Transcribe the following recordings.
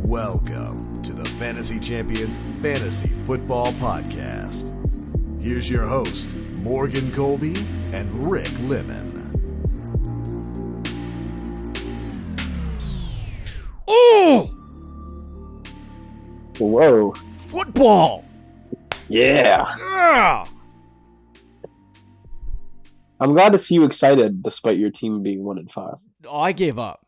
Welcome to the Fantasy Champions Fantasy Football Podcast. Here's your host, Morgan Colby and Rick Lemon. Oh! Whoa. Football! Yeah. Yeah! I'm glad to see you excited despite your team being 1-5. Oh, I gave up.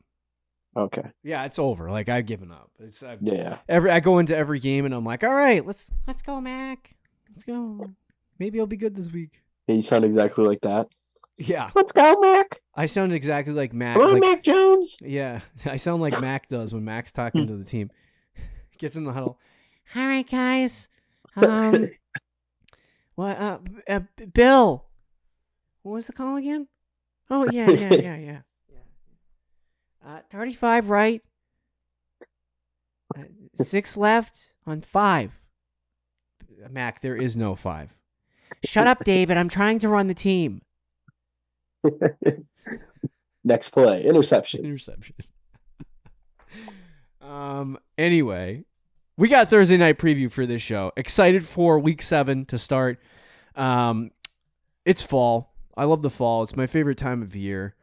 Okay. Yeah, it's over. Like, I've given up. Yeah. I go into every game and I'm like, all right, let's go, Mac. Let's go. Maybe I'll be good this week. Yeah, you sound exactly like that. Yeah. Let's go, Mac. I sound exactly like Mac. Come on, like, Mac Jones. Yeah. I sound like Mac does when Mac's talking to the team. Gets in the huddle. All right, guys. Bill. What was the call again? Oh, yeah. 35 right. 6 left on 5. Mac, there is no 5. Shut up, David. I'm trying to run the team. Next play. Interception. Anyway, we got Thursday night preview for this show. Excited for week 7 to start. It's fall. I love the fall. It's my favorite time of year.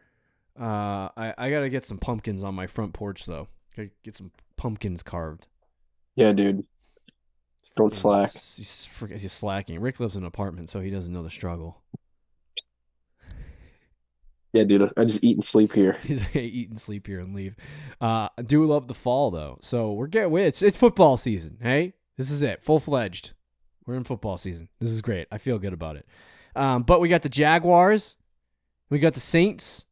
I gotta get some pumpkins on my front porch though. Gotta get some pumpkins carved. Yeah, dude. Don't slack. He's slacking. Rick lives in an apartment, so he doesn't know the struggle. Yeah, dude. I just eat and sleep here. He's eat and sleep here and leave. I do love the fall though, so we're getting it's football season. Hey, this is it, full fledged. We're in football season. This is great. I feel good about it. But we got the Jaguars, we got the Saints.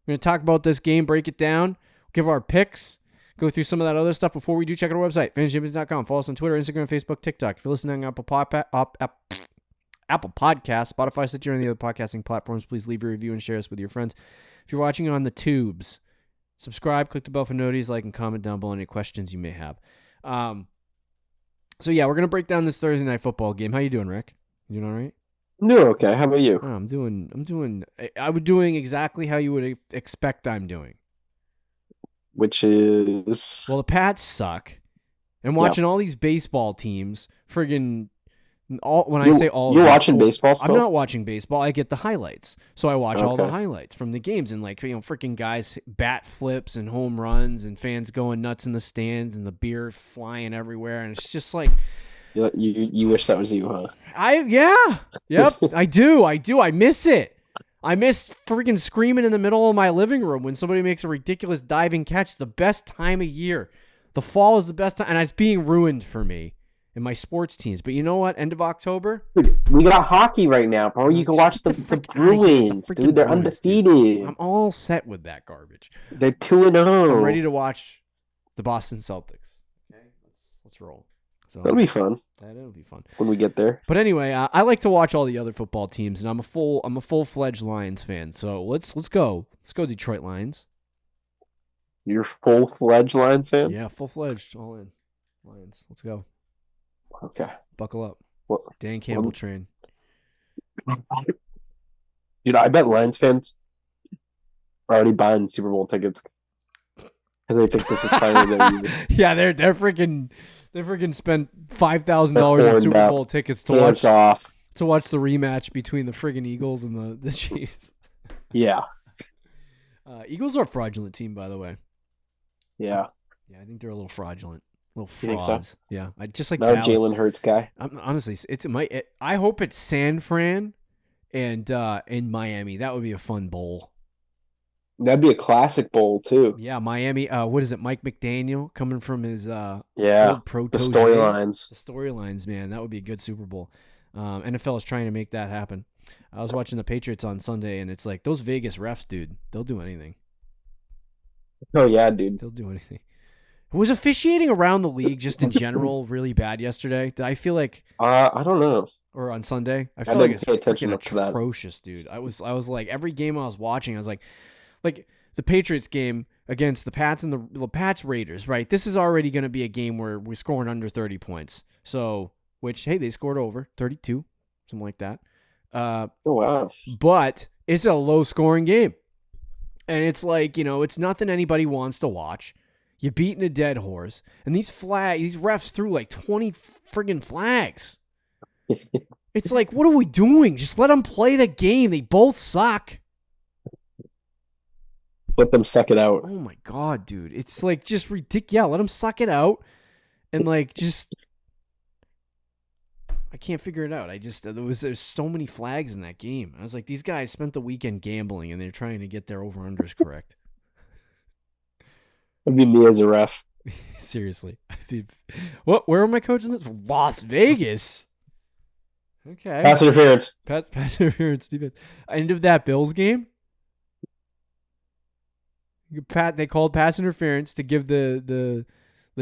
We're going to talk about this game, break it down, give our picks, go through some of that other stuff. Before we do, check out our website, fantasychampions.com. Follow us on Twitter, Instagram, Facebook, TikTok. If you're listening on Apple Podcasts, Spotify, Stitcher, and the other podcasting platforms, please leave a review and share us with your friends. If you're watching on the tubes, subscribe, click the bell for notifications, like, and comment down below any questions you may have. So, yeah, we're going to break down this Thursday night football game. How you doing, Rick? You doing all right? No, okay. How about you? Oh, I'm doing exactly how you would expect I'm doing. Which is... Well, the Pats suck. And watching all these baseball teams, friggin' You're watching baseball still? I'm not watching baseball. I get the highlights. So I watch all the highlights from the games and freaking guys bat flips and home runs and fans going nuts in the stands and the beer flying everywhere. And it's just like... You wish that was you, huh? Yep, I do. I miss it. I miss freaking screaming in the middle of my living room when somebody makes a ridiculous diving catch. The best time of year. The fall is the best time, and it's being ruined for me in my sports teams. But you know what? End of October. Dude, we got hockey right now, bro. You can watch the Bruins, dude. They're undefeated. Dude. I'm all set with that garbage. They're 2-0. I'm ready to watch the Boston Celtics. Okay, let's roll. So that'll be fun. That'll be fun when we get there. But anyway, I like to watch all the other football teams, and I'm a full-fledged Lions fan. So let's go. Let's go, Detroit Lions. You're full-fledged Lions fan? Yeah, full-fledged, all in. Lions. Let's go. Okay. Buckle up. Well, Dan Campbell train. Dude, I bet Lions fans are already buying Super Bowl tickets because they think this is finally their year. Yeah, they're freaking. They freaking spent $5,000 in Super Bowl tickets to watch the rematch between the friggin' Eagles and the Chiefs. Yeah. Eagles are a fraudulent team, by the way. Yeah. Yeah, I think they're a little fraudulent, little frauds. You think so? Yeah, I just like not Dallas. A Jalen Hurts guy. Honestly, I hope it's San Fran and in Miami. That would be a fun bowl. That'd be a classic bowl too. Yeah, Miami. What is it? Mike McDaniel coming from his old pro the storylines. The storylines, man. That would be a good Super Bowl. NFL is trying to make that happen. I was watching the Patriots on Sunday, and it's like those Vegas refs, dude. They'll do anything. Oh yeah, dude. They'll do anything. Was officiating around the league just in general really bad yesterday? Did I feel like? I don't know. Or on Sunday, I feel like it's freaking atrocious, dude. I was like every game I was watching, I was like the Patriots game against the Pats and the Pats Raiders, right? This is already going to be a game where we're scoring under 30 points. So, which, hey, they scored over 32, something like that. Oh, wow. But it's a low-scoring game. And it's like, it's nothing anybody wants to watch. You beating a dead horse, and these refs threw like 20 friggin' flags. It's like, what are we doing? Just let them play the game. They both suck. Let them suck it out. Oh my god, dude! It's like just ridiculous. Yeah, let them suck it out, and like just. I can't figure it out. There's so many flags in that game. I was like, these guys spent the weekend gambling and they're trying to get their over-unders correct. That'd be me as a ref. Seriously. What? Where am I coaching this? Las Vegas. Okay. Pass interference. Pass interference, defense. End of that Bills game. They called pass interference to give the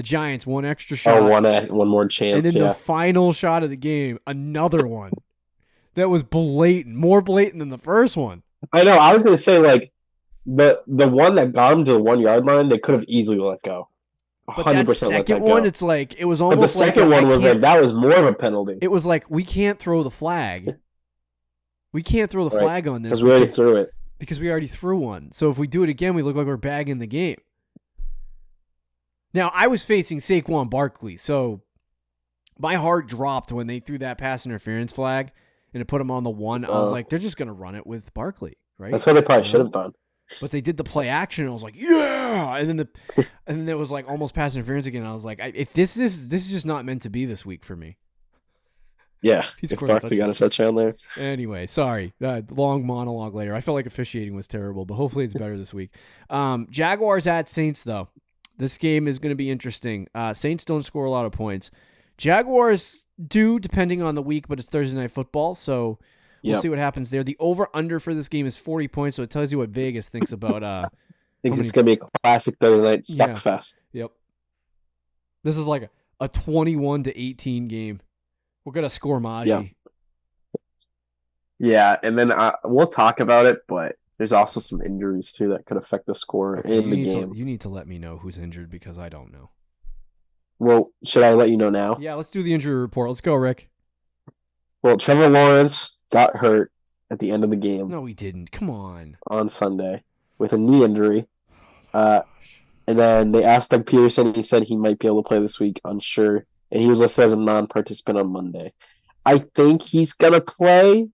Giants one extra shot. One more chance. And then the final shot of the game, another one that was blatant, more blatant than the first one. I know. I was going to say, like, the one that got him to the 1 yard line, they could have easily let go. 100% But that second one, it's like, it was almost like. But the second one was like, that was more of a penalty. It was like, we can't throw the flag. We can't throw the flag on this. Because we already threw it. Because we already threw one. So if we do it again, we look like we're bagging the game. Now, I was facing Saquon Barkley, so my heart dropped when they threw that pass interference flag and it put him on the one. I was like, they're just going to run it with Barkley, right? That's what they probably should have done. But they did the play action, and I was like, yeah! And then it was like almost pass interference again. I was like, if this is just not meant to be this week for me. Yeah, if Barkley got a touchdown there. Anyway, sorry. Long monologue later. I felt like officiating was terrible, but hopefully it's better this week. Jaguars at Saints, though. This game is going to be interesting. Saints don't score a lot of points. Jaguars do, depending on the week, but it's Thursday Night Football, so we'll see what happens there. The over-under for this game is 40 points, so it tells you what Vegas thinks about. I think it's going to be a classic Thursday night suckfest. Yep. This is like a 21-18 game. We're going to score Maji. Yeah, and then we'll talk about it, but there's also some injuries, too, that could affect the score in the game. You need to let me know who's injured because I don't know. Well, should I let you know now? Yeah, let's do the injury report. Let's go, Rick. Well, Trevor Lawrence got hurt at the end of the game. No, he didn't. Come on. On Sunday with a knee injury. And then they asked Doug Peterson. He said he might be able to play this week, unsure. And he was listed as a non-participant on Monday. I think he's going to play.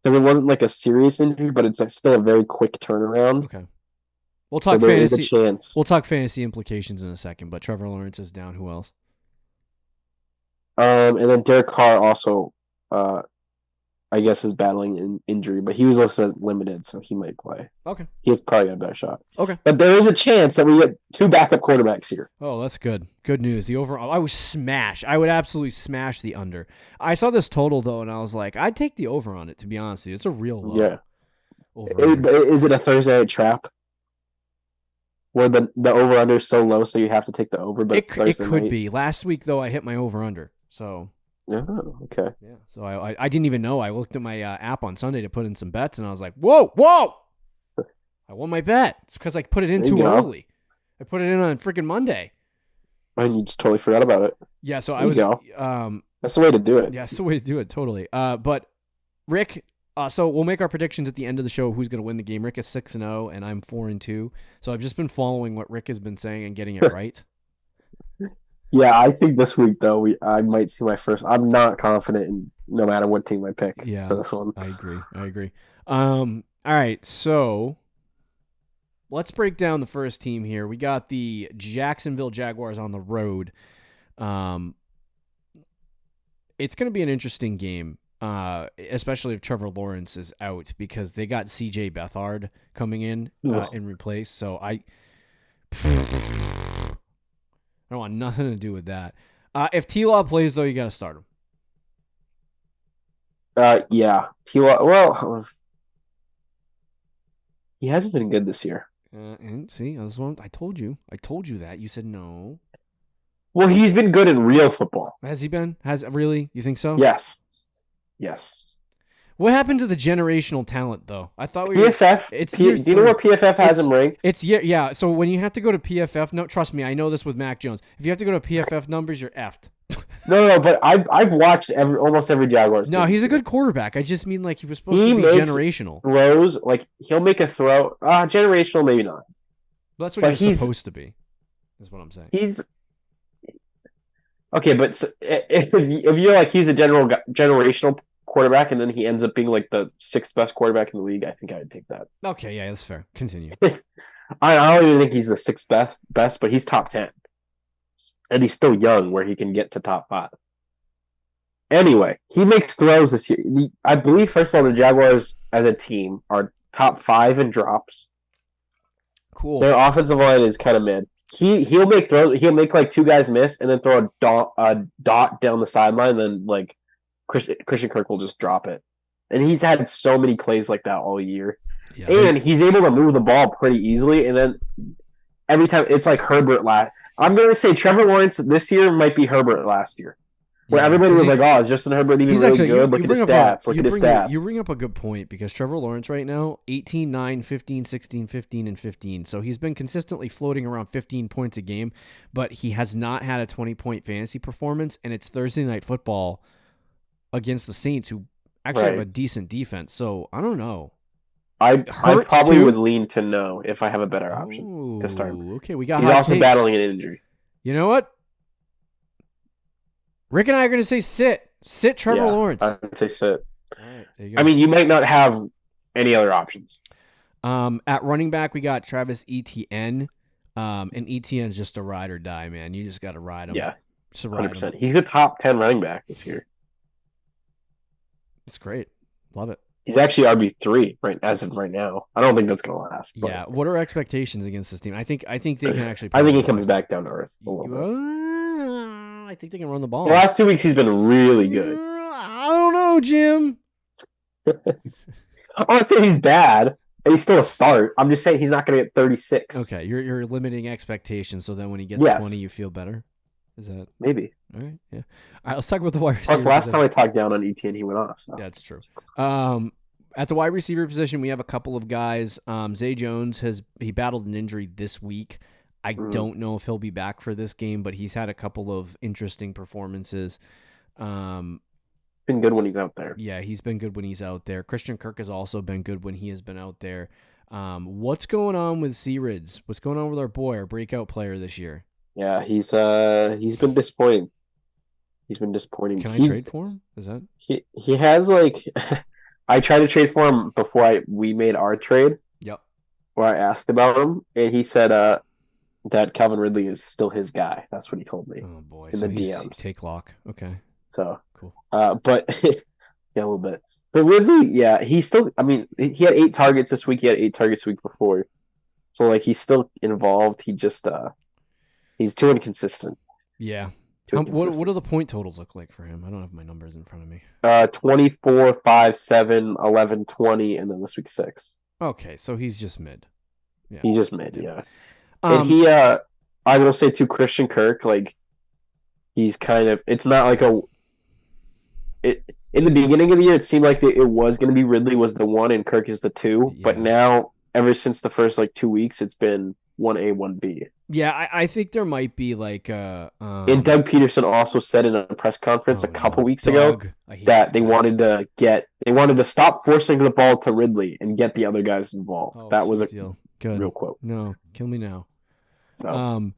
Because it wasn't like a serious injury, but it's still a very quick turnaround. Okay. We'll talk fantasy. Is a chance. We'll talk fantasy implications in a second, but Trevor Lawrence is down. Who else? And then Derek Carr also, I guess, is battling an injury, but he was listed as limited, so he might play. Okay. He's probably got a better shot. Okay. But there is a chance that we get two backup quarterbacks here. Oh, that's good. Good news. The over. I would absolutely smash the under. I saw this total though, and I was like, I'd take the over on it. To be honest with you, it's a real low. Yeah. Over. Is it a Thursday night trap? Where the over under is so low, so you have to take the over, but it's Thursday night? It could night. be. Last week though, I hit my over under. So. Oh, okay. Yeah. So I didn't even know. I looked at my app on Sunday to put in some bets, and I was like, whoa! I won my bet. It's because I put it in too early. I put it in on freaking Monday. And you just totally forgot about it. Yeah. So that's the way to do it. Yeah, that's the way to do it. Totally. But Rick. So we'll make our predictions at the end of the show. Who's going to win the game? Rick is 6-0, and I'm 4-2. So I've just been following what Rick has been saying and getting it right. Yeah, I think this week though I might see my first. I'm not confident in no matter what team I pick for this one. I agree. All right, so let's break down the first team here. We got the Jacksonville Jaguars on the road. It's going to be an interesting game, especially if Trevor Lawrence is out because they got C.J. Beathard coming in replace. So I don't want nothing to do with that. If T-Law plays, though, you got to start him. Yeah. T-Law, well, he hasn't been good this year. And see, I told you that. You said no. Well, he's been good in real football. Has he been? Really? You think so? Yes. What happened to the generational talent, though? I thought PFF. Do you know where PFF has him ranked? Yeah. So when you have to go to PFF, no, trust me, I know this with Mac Jones. If you have to go to PFF numbers, you're effed. No, but I've watched almost every Jaguars. No, he's a good quarterback. I just mean like he was supposed to be generational. Throws like he'll make a throw. Generational, maybe not. That's what he's supposed to be. is what I'm saying. He's okay, but if you're like he's a generational quarterback, and then he ends up being like the sixth best quarterback in the league, I think I would take that. Okay, yeah, that's fair. Continue. I don't even think he's the sixth best, but he's top 10, and he's still young, where he can get to top 5. Anyway, he makes throws this year. I believe, first of all, the Jaguars as a team are top 5 in drops. Cool. Their offensive line is kind of mid. He'll make throws. He'll make like 2 guys miss, and then throw a dot down the sideline. Then like Christian Kirk will just drop it, and he's had so many plays like that all year. Yeah, and he's able to move the ball pretty easily. And then every time it's like Herbert last. I'm going to say Trevor Lawrence this year might be Herbert last year. Where everybody was like, "Oh, is Justin Herbert even really good? Look at his stats. Look at his stats." You bring up a good point because Trevor Lawrence right now, 18, 9, 15, 16, 15, and 15. So he's been consistently floating around 15 points a game, but he has not had a 20-point fantasy performance, and it's Thursday Night Football against the Saints, who actually have a decent defense. So I don't know. I probably would lean to no if I have a better option to start. Okay, we got. He's also battling an injury. You know what? Rick and I are going to say sit Trevor Lawrence. I would say sit. All right, there you go. I mean, you might not have any other options. At running back, we got Travis Etienne. And Etienne's just a ride or die, man. You just got to ride him. Yeah, just ride 100%. He's a top 10 running back this year. It's great. Love it. He's actually RB3 as of right now. I don't think that's going to last. But... Yeah. What are expectations against this team? I think they can actually. I think he comes back down to earth a little bit. I think they can run the ball. The last 2 weeks, he's been really good. I don't know, Jim. I'm not saying he's bad, and he's still a start. I'm just saying he's not going to get 36. Okay, you're limiting expectations, so then when he gets 20, you feel better. Is that maybe? All right, yeah. All right, let's talk about the wide receiver. Plus, last time I talked down on Etienne, he went off. So. Yeah, that's true. At the wide receiver position, we have a couple of guys. Zay Jones he battled an injury this week. I don't know if he'll be back for this game, but he's had a couple of interesting performances. Been good when he's out there. Yeah, he's been good when he's out there. Christian Kirk has also been good when he has been out there. What's going on with Searids? What's going on with our boy, our breakout player this year? Yeah, he's been disappointing. He's been disappointing. Can I trade for him? Is that he has like I tried to trade for him before we made our trade. Yep. Where I asked about him, and he said that Calvin Ridley is still his guy. That's what he told me. Oh boy, in the DMs. Take lock. Okay. So cool. But yeah, a little bit. But Ridley, yeah, he's still. I mean, he had 8 targets this week. He had 8 targets the week before. So like, he's still involved. He just he's too inconsistent. Yeah. What do the point totals look like for him? I don't have my numbers in front of me. 24, 5, 7, 11, 20, and then this week 6. Okay, so he's just mid. Yeah. He's just mid, yeah. And he, I will say too, Christian Kirk, like, he's kind of, it's not like in the beginning of the year, it seemed like it was going to be Ridley was the 1 and Kirk is the 2. Yeah. But now, ever since the first, 2 weeks, it's been 1A, 1B. Yeah, I think there might be and Doug Peterson also said in a press conference a couple weeks ago that they wanted to stop forcing the ball to Ridley and get the other guys involved. Oh, that was a good real quote. No, kill me now. So.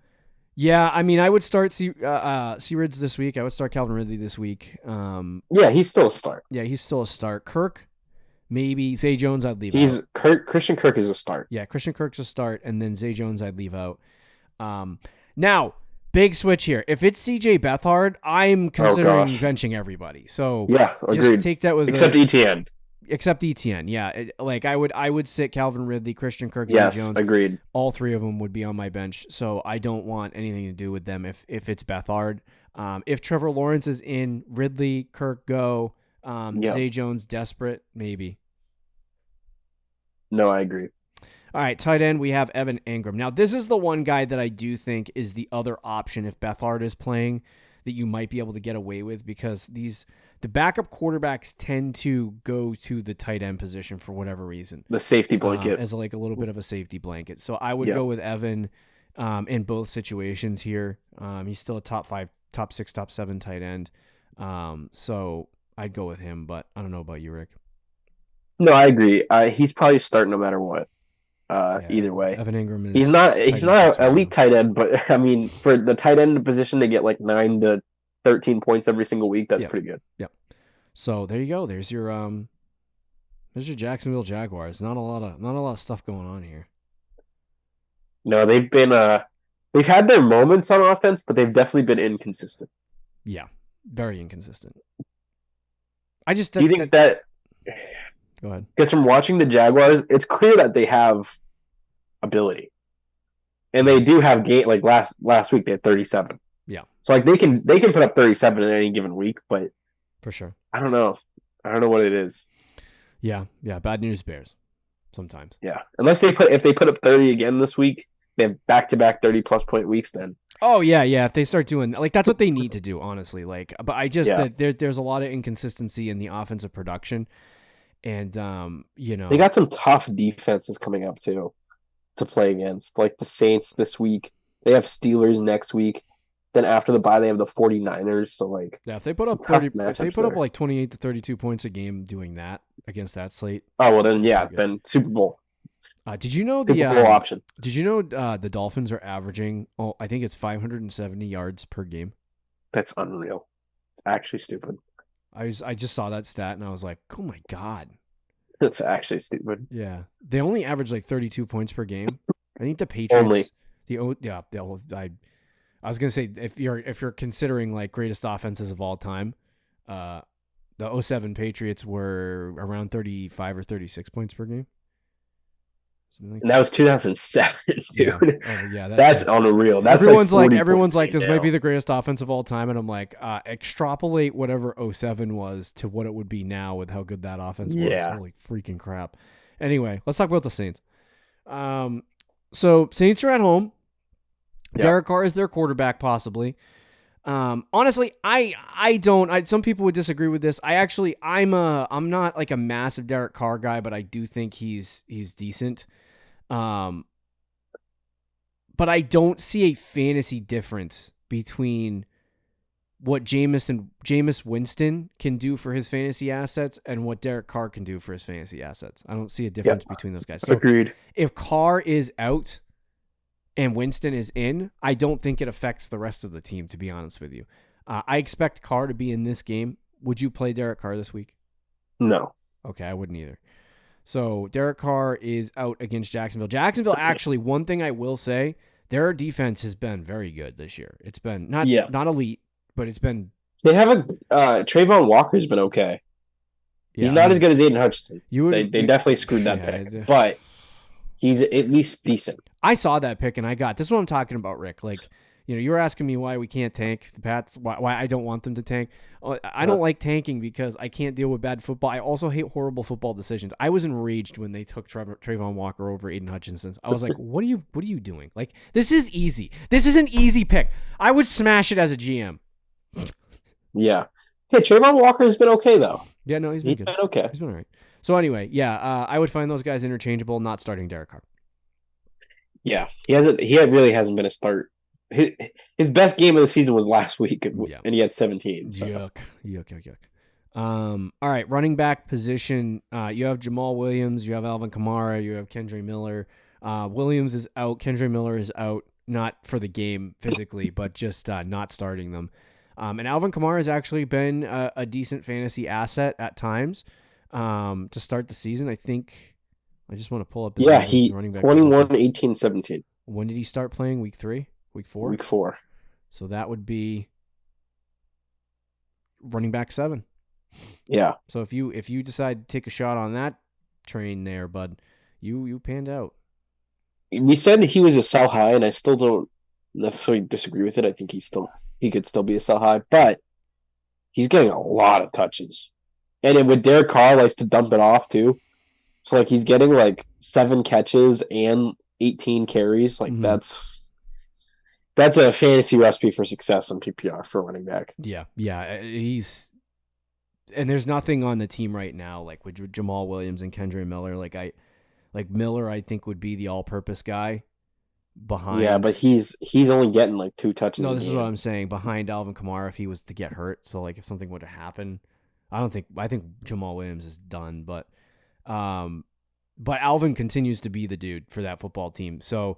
Yeah, I mean, I would start Searids this week. I would start Calvin Ridley this week. Yeah, he's still a start. Yeah, he's still a start. Kirk, maybe. Zay Jones, I'd leave out. Christian Kirk is a start. Yeah, Christian Kirk's a start, and then Zay Jones, I'd leave out. Now, big switch here. If it's CJ Beathard, I'm considering benching everybody. So yeah, agreed. Just take that with except Etienne. Except Etienne, yeah. I would sit Calvin Ridley, Christian Kirk, yes, Jones. Agreed. All 3 of them would be on my bench, so I don't want anything to do with them if it's Beathard. If Trevor Lawrence is in, Ridley, Kirk go. Zay Jones desperate, maybe. No, I agree. All right, tight end, we have Evan Ingram. Now, this is the one guy that I do think is the other option if Beathard is playing that you might be able to get away with because the backup quarterbacks tend to go to the tight end position for whatever reason. The safety blanket. As a little bit of a safety blanket. So I would go with Evan in both situations here. He's still a top 5, top 6, top 7 tight end. So I'd go with him, but I don't know about you, Rick. No, I agree. He's probably starting no matter what. Either way, Evan Ingram is he's not tight end an 6 right elite now. tight end, but I mean, for the tight end position to get like 9 to 13 points every single week, that's pretty good. Yep. So there you go. There's your Jacksonville Jaguars. Not a lot of stuff going on here. No, they've had their moments on offense, but they've definitely been inconsistent. Yeah, very inconsistent. Do you think that? Go ahead. Because from watching the Jaguars, it's clear that they have ability, and they do have game. Like last week, they had 37. Yeah. So like they can put up 37 in any given week, but for sure, I don't know what it is. Yeah. Bad news bears sometimes. Yeah, unless if they put up 30 again this week, they have back-to-back 30+ point weeks. Then oh yeah. If they start doing like that's what they need to do, honestly. Like, but I just there's a lot of inconsistency in the offensive production, and they got some tough defenses coming up too to play against, like the Saints this week. They have Steelers next week. Then after the bye, they have the 49ers. So like, if they put up like 28 to 32 points a game doing that against that slate. Oh well, then then Super Bowl. Did you know Super Bowl option? Did you know the Dolphins are averaging? Oh, I think it's 570 yards per game. That's unreal. It's actually stupid. I just saw that stat and I was like, oh my god, that's actually stupid. Yeah, they only average like 32 points per game. I think the Patriots. I was gonna say if you're considering like greatest offenses of all time, the 07 Patriots were around 35 or 36 points per game. Like and that was 2007, dude. Yeah. That's unreal. That's everyone's like this might be the greatest offense of all time, and I'm like, extrapolate whatever 07 was to what it would be now with how good that offense was. Holy freaking crap. Anyway, let's talk about the Saints. So Saints are at home. Yep. Derek Carr is their quarterback, possibly. Honestly, I don't. Some people would disagree with this. I'm not like a massive Derek Carr guy, but I do think he's decent. But I don't see a fantasy difference between what Jameis Winston can do for his fantasy assets and what Derek Carr can do for his fantasy assets. I don't see a difference between those guys. So agreed. If Carr is out and Winston is in, I don't think it affects the rest of the team, to be honest with you. I expect Carr to be in this game. Would you play Derek Carr this week? No. Okay, I wouldn't either. So Derek Carr is out against Jacksonville. Jacksonville, actually, one thing I will say, their defense has been very good this year. It's been not elite, but it's been... They have Trayvon Walker's been okay. Yeah, he's not as good as Aiden Hutchinson. They definitely screwed that pick, but he's at least decent. I saw that pick and this is what I'm talking about, Rick. Like, you were asking me why we can't tank the Pats, why I don't want them to tank. I don't like tanking because I can't deal with bad football. I also hate horrible football decisions. I was enraged when they took Trayvon Walker over Aiden Hutchinson. I was like, what are you doing? Like, this is easy. This is an easy pick. I would smash it as a GM. Yeah. Hey, Trayvon Walker has been okay though. Yeah, no, he's been good. Okay. He's been all right. So anyway, I would find those guys interchangeable, not starting Derek Carr. Yeah, he really hasn't been a start. His best game of the season was last week, and he had 17. So. Yuck. All right, running back position. You have Jamal Williams, you have Alvin Kamara, you have Kendre Miller. Williams is out. Kendre Miller is out, not for the game physically, but just not starting them. And Alvin Kamara has actually been a decent fantasy asset at times to start the season. I think I just want to pull up his running back 21, position. 18, 17. When did he start playing? Week 3? Week 4? Week 4. So that would be running back 7. Yeah. So if you decide to take a shot on that train there, bud, you panned out. We said he was a sell high, and I still don't necessarily disagree with it. I think he could still be a sell high, but he's getting a lot of touches. And with Derek Carr likes to dump it off too. So like he's getting like 7 catches and 18 carries. Like that's a fantasy recipe for success in PPR for running back. Yeah. And there's nothing on the team right now like with Jamal Williams and Kendre Miller. Like Miller, I think would be the all-purpose guy behind. Yeah, but he's only getting like 2 touches. No, this is what I'm saying. Behind Alvin Kamara, if he was to get hurt, so like if something were to happen, I think Jamal Williams is done. But But Alvin continues to be the dude for that football team. So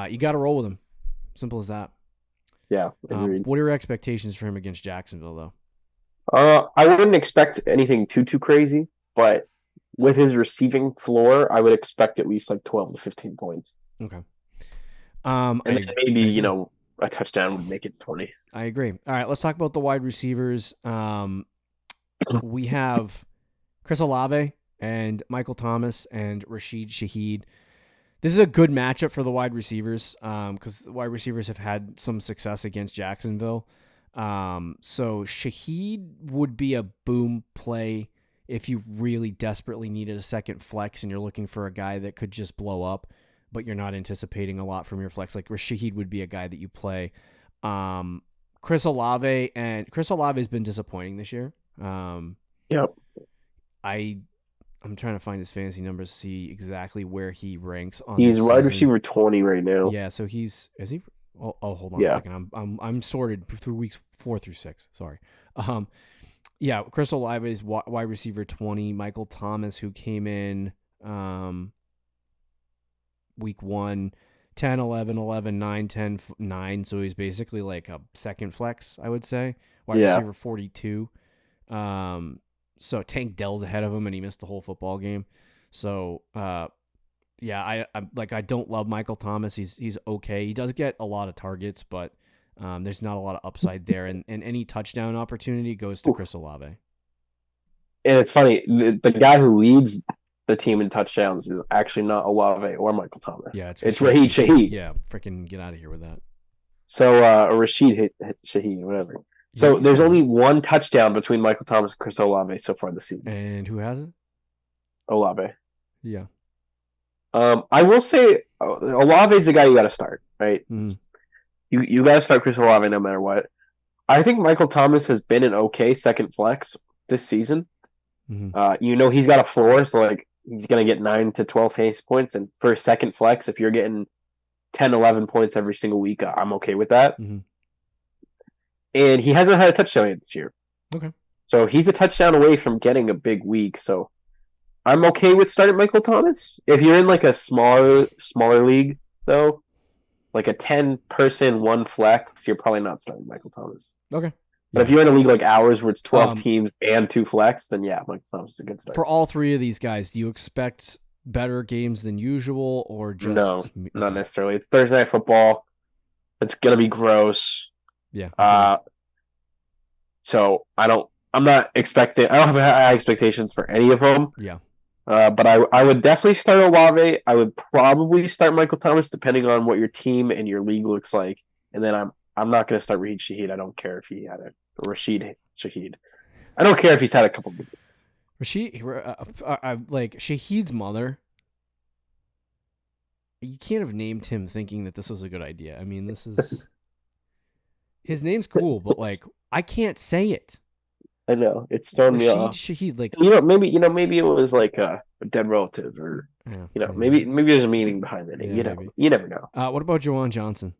you got to roll with him. Simple as that. Yeah, agreed. What are your expectations for him against Jacksonville, though? I wouldn't expect anything too crazy, but with his receiving floor, I would expect at least like 12 to 15 points. Okay. And then maybe, a touchdown would make it 20. I agree. All right, let's talk about the wide receivers. We have Chris Olave and Michael Thomas and Rashid Shaheed. This is a good matchup for the wide receivers because the wide receivers have had some success against Jacksonville. So Shaheed would be a boom play if you really desperately needed a second flex and you're looking for a guy that could just blow up, but you're not anticipating a lot from your flex. Like Shaheed would be a guy that you play. Chris Olave has been disappointing this year. Yep. I'm trying to find his fantasy numbers to see exactly where he ranks on. He's wide receiver 20 right now. Yeah, so is he? Oh, hold on a second. I'm sorted through weeks 4 through 6. Sorry. Yeah, Chris Olave is wide receiver 20. Michael Thomas, who came in week 1, 10, 11, 11, 9, 10, 9. So he's basically like a second flex, I would say. Wide receiver 42. So Tank Dell's ahead of him, and he missed the whole football game. So, I don't love Michael Thomas. He's okay. He does get a lot of targets, but there's not a lot of upside there. And any touchdown opportunity goes to Chris Olave. And it's funny, the guy who leads the team in touchdowns is actually not Olave or Michael Thomas. Yeah, it's Rashid Shaheed. Yeah, freaking get out of here with that. So Rashid Shaheed, whatever. So there's only one touchdown between Michael Thomas and Chris Olave so far this season. And who has it? Olave. Yeah. I will say Olave is the guy you got to start, right? Mm. You got to start Chris Olave no matter what. I think Michael Thomas has been an okay second flex this season. Mm-hmm. He's got a floor, so like he's going to get 9 to 12 fantasy points. And for a second flex, if you're getting 10, 11 points every single week, I'm okay with that. Mm-hmm. And he hasn't had a touchdown yet this year. Okay. So he's a touchdown away from getting a big week. So I'm okay with starting Michael Thomas. If you're in like a smaller league, though, like a 10-person, one flex, you're probably not starting Michael Thomas. Okay. But if you're in a league like ours where it's 12 teams and 2 flex, then yeah, Michael Thomas is a good start. For all 3 of these guys, do you expect better games than usual or just... No, not necessarily. It's Thursday Night Football. It's going to be gross. Yeah. So I don't have high expectations for any of them. Yeah. But I would definitely start Olave. I would probably start Michael Thomas depending on what your team and your league looks like. And then I'm not going to start Rashid Shaheed. I don't care if he had Rashid Shaheed. I don't care if he's had a couple of games. Shaheed's mother. You can't have named him thinking that this was a good idea. I mean, this is his name's cool, but like I can't say it. I know it's throwing me off. Shaheed, like maybe it was like a dead relative, or maybe there's a meaning behind it. Yeah, you never know. What about Juwan Johnson?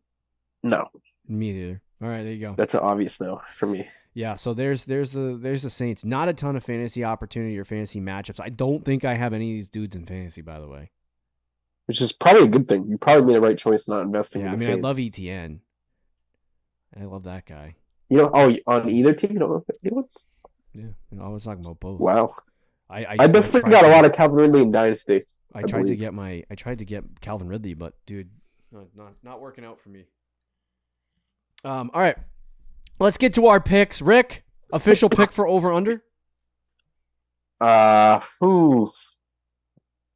No, me neither. All right, there you go. That's an obvious no for me. Yeah, so there's the Saints. Not a ton of fantasy opportunity or fantasy matchups. I don't think I have any of these dudes in fantasy, by the way. Which is probably a good thing. You probably made the right choice not investing in the Saints. I love ETN. I love that guy. On either team, you don't know if anyone? Yeah, I was talking about both. Wow. I definitely got a lot of Calvin Ridley in Dynasty. I tried to get Calvin Ridley, but dude, not working out for me. All right. Let's get to our picks. Rick, official pick for over-under? I'm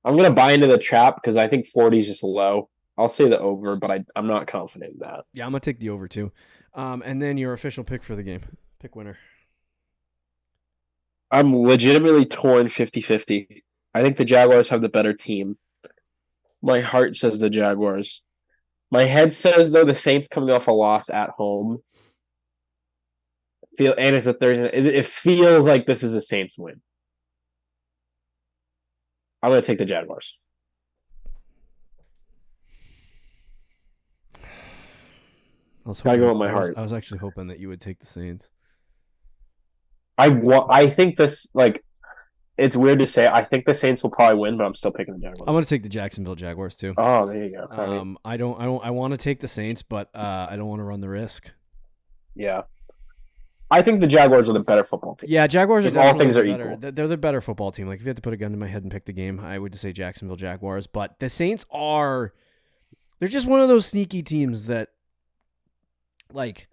going to buy into the trap because I think 40 is just low. I'll say the over, but I'm not confident in that. Yeah, I'm going to take the over too. And then your official pick for the game. Pick winner. I'm legitimately torn 50-50. I think the Jaguars have the better team. My heart says the Jaguars. My head says, though, the Saints coming off a loss at home. And it's a Thursday. It feels like this is a Saints win. I'm going to take the Jaguars. Gotta go with my heart. I was actually hoping that you would take the Saints. I think this, like, It's weird to say. I think the Saints will probably win, but I'm still picking the Jaguars. I'm going to take the Jacksonville Jaguars too. Oh, there you go. I want to take the Saints, but I don't want to run the risk. Yeah. I think the Jaguars are the better football team. Yeah, Jaguars are if all things are better. equal. They're the better football team. Like if you had to put a gun to my head and pick the game, I would say Jacksonville Jaguars. But the Saints are, they're just one of those sneaky teams that, like,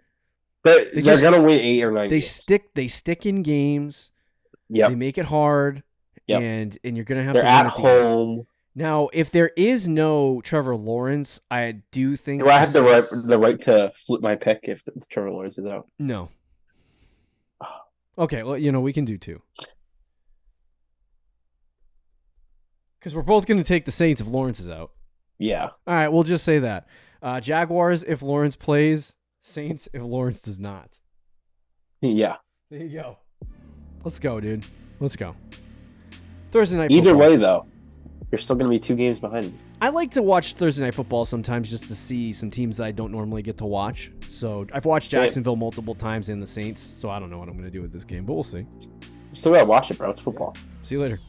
they're gonna win 8 or 9. They stick in games. Yeah, they make it hard. Yep. and you're gonna have they're to at win home. Now, if there is no Trevor Lawrence, I do think. Do I have the right to flip my pick if Trevor Lawrence is out? No. Okay, well, we can do 2. Because we're both going to take the Saints if Lawrence is out. Yeah. All right, we'll just say that. Jaguars if Lawrence plays. Saints if Lawrence does not. Yeah. There you go. Let's go, dude. Let's go. Thursday night Either football. way, though, you're still going to be 2 games behind me. I like to watch Thursday night football sometimes just to see some teams that I don't normally get to watch. So I've watched Jacksonville multiple times and the Saints, so I don't know what I'm going to do with this game, but we'll see. Still got to watch it, bro. It's football. See you later.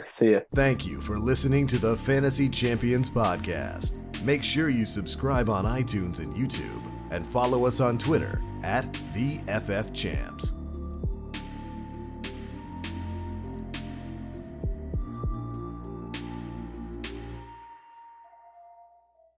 See ya. Thank you for listening to the Fantasy Champions Podcast. Make sure you subscribe on iTunes and YouTube and follow us on Twitter @TheFFChamps.